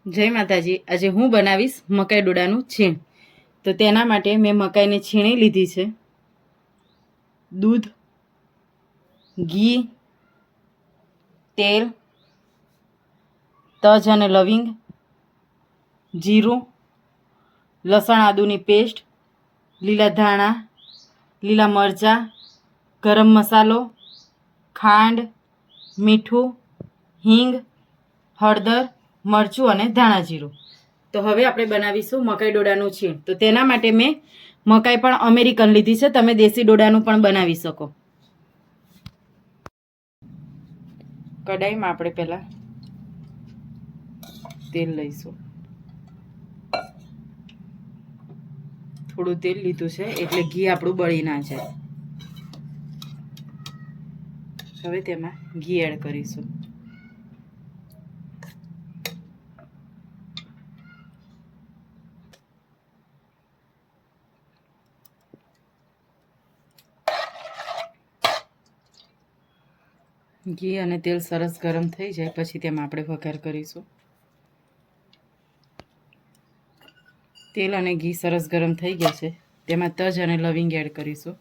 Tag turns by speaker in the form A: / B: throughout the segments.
A: જય માતાજી। આજે હું બનાવીશ મકાઈ ડોડાનું છીણ। તો તેના માટે મેં મકાઈને છીણી લીધી છે। દૂધ, ઘી, તેલ, તજ અને લવિંગ, જીરું, લસણ આદુની પેસ્ટ, લીલા ધાણા, લીલા મરચાં, ગરમ મસાલો, ખાંડ, મીઠું, હિંગ, હળદર, મરચું અને ધાણા જીરું। તો હવે આપણે બનાવીશું મકાઈ ડોડાનું છીણ। તો તેના માટે મેં મકાઈ પણ અમેરિકન લીધી છે, તમે દેશી ડોડાનું પણ બનાવી શકો। કડાઈમાં આપણે પહેલાં તેલ લઈશું। થોડું તેલ લીધું છે એટલે ઘી આપણું બળી ના જાય। હવે તેમાં ઘી એડ કરીશું। ઘી અને તેલ સરસ ગરમ થઈ જાય પછી તેમાં આપણે વઘાર કરીશું। તેલ અને ઘી સરસ ગરમ થઈ ગયા છે, તેમાં તજ અને લવિંગ એડ કરીશું।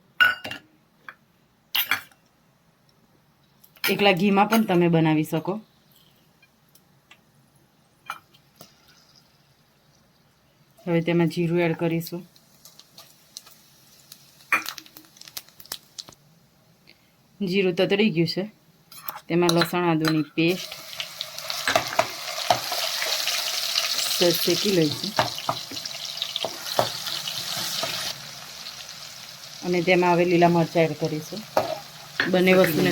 A: એકલા ઘીમાં પણ તમે બનાવી શકો। હવે તેમાં જીરું એડ કરીશું। જીરું તતડી ગયું છે, તેમાં લસણ આદુની પેસ્ટ શેકી લઈશું અને તેમાં હવે લીલા મરચાં એડ કરીશું। બંને વસ્તુને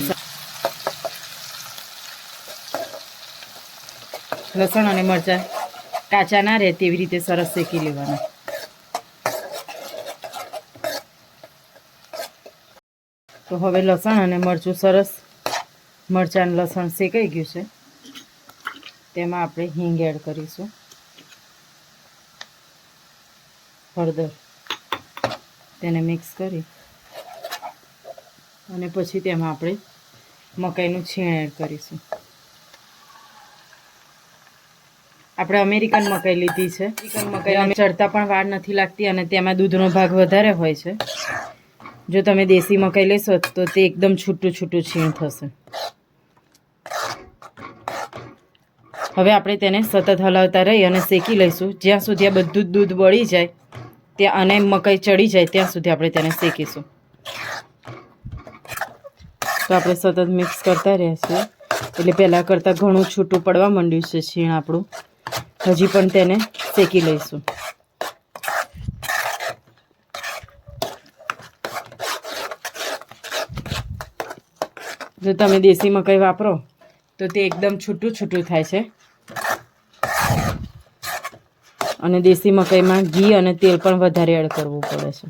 A: લસણ અને મરચાં કાચા ના રહે તેવી રીતે સરસ શેકી લેવાના। તો હવે લસણ અને મરચું સરસ મરચાં લસણ શેકાઈ ગયું છે, તેમાં આપણે હિંગ એડ કરીશું, હળદર, તેને મિક્સ કરી અને પછી તેમાં આપણે મકાઈનું છીણ એડ કરીશું। આપણે અમેરિકન મકાઈ લીધી છે। અમેરિકન મકાઈ ચડતા પણ વાર નથી લાગતી અને તેમાં દૂધનો ભાગ વધારે હોય છે। જો તમે દેશી મકાઈ લેશો તો તે એકદમ છૂટું છૂટું છીણ થશે। હવે આપણે તેને સતત હલાવતા રહી અને શેકી લઈશું જ્યાં સુધી આ બધું જ દૂધ બળી જાય ત્યાં અને મકાઈ ચડી જાય ત્યાં સુધી આપણે તેને શેકીશું। તો આપણે સતત મિક્સ કરતા રહીશું એટલે પહેલાં કરતાં ઘણું છૂટું પડવા માંડ્યું છે છીણ આપણું। હજી પણ તેને શેકી લઈશું। જો તમે દેશી મકાઈ વાપરો તો તે એકદમ છૂટું છૂટું થાય છે અને દેશી મકાઈમાં ઘી અને તેલ પણ વધારે એડ કરવું પડે છે।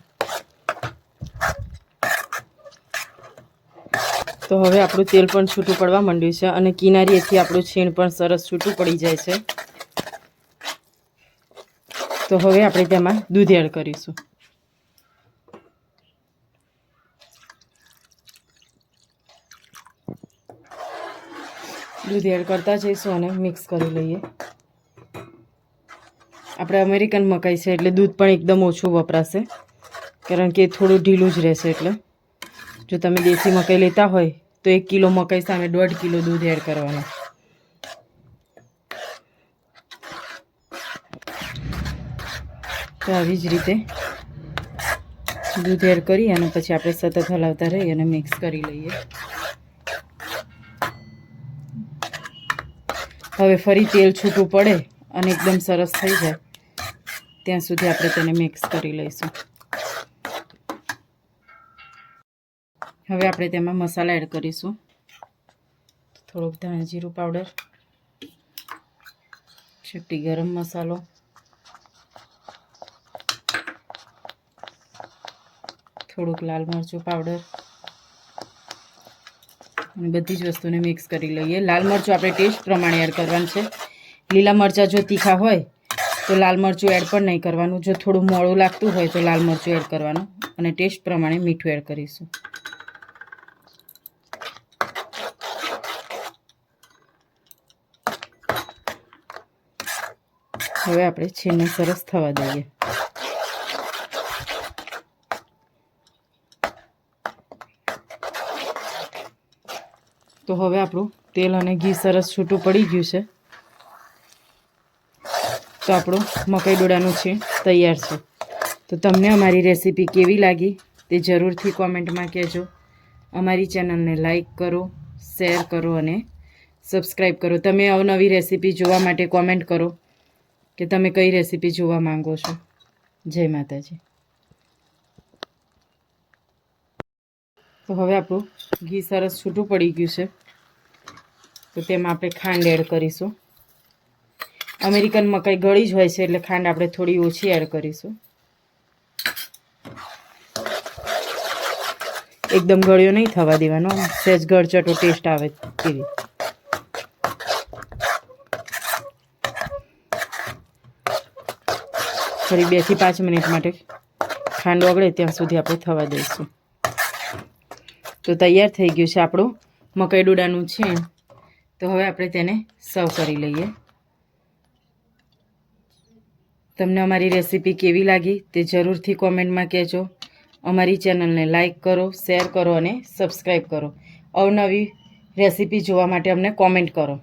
A: તો હવે આપણું તેલ પણ છૂટું પડવા માંડ્યું છે અને કિનારીએથી આપણું છીણ પણ સરસ છૂટું પડી જાય છે। તો હવે આપણે તેમાં દૂધ એડ કરીશું। દૂધ એડ કરતા જઈશું અને મિક્સ કરી લઈએ। આપણે અમેરિકન મકાઈ છે એટલે દૂધ પણ એકદમ ઓછું વપરાશે કારણ કે થોડું ઢીલું જ રહેશે। એટલે જો તમે દેશી મકાઈ લેતા હોય તો 1 કિલો મકાઈ સામે 1.5 કિલો દૂધ એડ કરવાનું। તો આવી જ રીતે દૂધ એડ કરી અને પછી આપણે સતત હલાવતા રહી અને મિક્સ કરી લઈએ। હવે ફરી તેલ છૂટું પડે અને એકદમ સરસ થઈ જાય ત્યાં સુધી આપણે તેને મિક્સ કરી લઈશું। હવે આપણે તેમાં મસાલા એડ કરીશું। થોડોક ધાણા જીરું પાવડર, ચપટી ગરમ મસાલો, થોડુંક લાલ મરચું પાવડર અને બધી જ વસ્તુને મિક્સ કરી લઈએ। લાલ મરચું આપણે ટેસ્ટ પ્રમાણે એડ કરવાનું છે। લીલા મરચાં જો તીખા હોય તો લાલ મરચું એડ પણ નહીં કરવાનું। જો થોડું મોળું લાગતું હોય તો લાલ મરચું એડ કરવાનું અને ટેસ્ટ પ્રમાણે મીઠું એડ કરીશું। હવે આપણે છીણને સરસ થવા દઈએ. તો હવે આપણું તેલ અને ઘી સરસ છૂટું પડી ગયું છે. તો આપણું મકાઈ ડોડાનું છીણ તૈયાર છે. તો તમને અમારી રેસીપી કેવી લાગી તે જરૂરથી કોમેન્ટમાં કહેજો. અમારી ચેનલને લાઈક કરો, શેર કરો અને સબસ્ક્રાઈબ કરો. તમે અવનવી રેસીપી જોવા માટે કોમેન્ટ કરો કે તમે કઈ રેસીપી જોવા માંગો છો. જય માતાજી. તો હવે આપણું ઘી સરસ છૂટું પડી ગયું છે. તો તેમાં આપણે ખાંડ એડ કરીશું. અમેરિકન મકાઈ ગળી જ હોય છે એટલે ખાંડ આપણે થોડી ઓછી એડ કરીશું. એકદમ ગળ્યો નહીં થવા દેવાનો, સહેજ ગળચટો ટેસ્ટ આવે તેવી. ફરી 2 થી 5 મિનિટ માટે ખાંડ ઓગળે ત્યાં સુધી આપણે થવા દઈશું. તો તૈયાર થઈ ગયું છે આપણું મકાઈ ડોડાનું છીણ. તો હવે આપણે તેને સર્વ કરી લઈએ. તમને અમારી રેસીપી કેવી લાગી તે જરૂરથી કોમેન્ટમાં કહેજો. અમારી ચેનલને લાઈક કરો, શેર કરો અને સબસ્ક્રાઈબ કરો. અવનવી રેસીપી જોવા માટે અમને કોમેન્ટ કરો.